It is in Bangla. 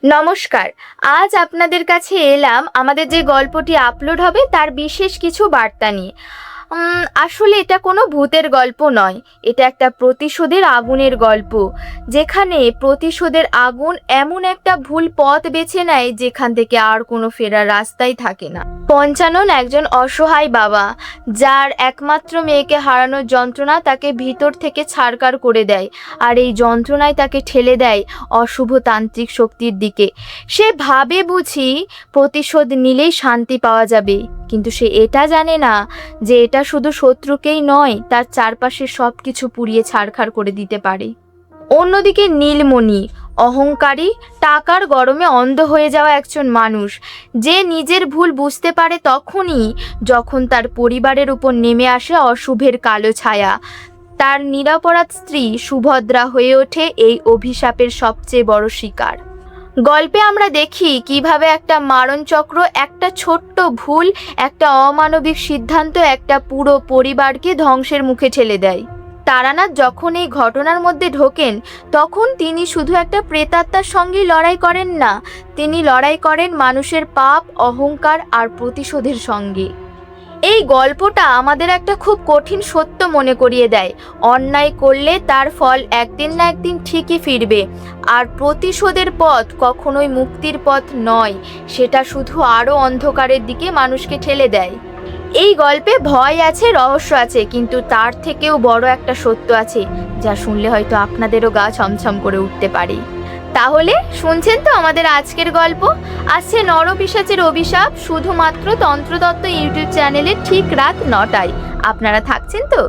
নমস্কার। আজ আপনাদের কাছে এলাম আমাদের যে গল্পটি আপলোড হবে তার বিশেষ কিছু বার্তা নিয়ে। আসলে এটা কোনো ভূতের গল্প নয়, এটা একটা প্রতিশোধের আগুনের গল্প, যেখানে প্রতিশোধের আগুন এমন একটা ভুল পথ বেছে নেয় যেখান থেকে আর কোনো ফেরার রাস্তাই থাকে না। পঞ্চানন একজন অসহায় বাবা, যার একমাত্র মেয়েকে হারানোর যন্ত্রণা তাকে ভিতর থেকে ছারখার করে দেয়, আর এই যন্ত্রণায় তাকে ঠেলে দেয় অশুভ তান্ত্রিক শক্তির দিকে। সে ভাবে বুঝি প্রতিশোধ নিলেই শান্তি পাওয়া যাবে, কিন্তু সে এটা জানে না যে এটা শুধু শত্রুকেই নয়, তার চারপাশের সব কিছু পুড়িয়ে ছারখার করে দিতে পারে। অন্যদিকে নীলমণি অহংকারী, টাকার গরমে অন্ধ হয়ে যাওয়া একজন মানুষ, যে নিজের ভুল বুঝতে পারে তখনই যখন তার পরিবারের উপর নেমে আসে অশুভের কালো ছায়া। তার নিরপরাধ স্ত্রী সুভদ্রা হয়ে ওঠে এই অভিশাপের সবচেয়ে বড় শিকার। গল্পে আমরা দেখি কিভাবে একটা মারণচক্র, একটা ছোট্ট ভুল, একটা অমানবিক সিদ্ধান্ত একটা পুরো পরিবারকে ধ্বংসের মুখে ঠেলে দেয়। তারানাথ যখন এই ঘটনার মধ্যে ঢোকেন, তখন তিনি শুধু একটা প্রেতাত্মার সঙ্গেই লড়াই করেন না, তিনি লড়াই করেন মানুষের পাপ, অহংকার আর প্রতিশোধের সঙ্গে। এই গল্পটা আমাদের একটা খুব কঠিন সত্য মনে করিয়ে দেয়, অন্যায় করলে তার ফল একদিন না একদিন ঠিকই ফিরবে, আর প্রতিশোধের পথ কখনোই মুক্তির পথ নয়, সেটা শুধু আরও অন্ধকারের দিকে মানুষকে ঠেলে দেয়। এই গল্পে ভয় আছে, রহস্য আছে, কিন্তু তার থেকেও বড় একটা সত্য আছে, যা শুনলে হয়তো আপনাদেরও গা ছমছম করে উঠতে পারে। তাহলে শুনছেন তো আমাদের আজকের গল্প? আসছে নরপিশাচের অভিশাপ, শুধুমাত্র তন্ত্রতত্ত্ব ইউটিউব চ্যানেলে ঠিক রাত 9টায়। আপনারা থাকছেন তো?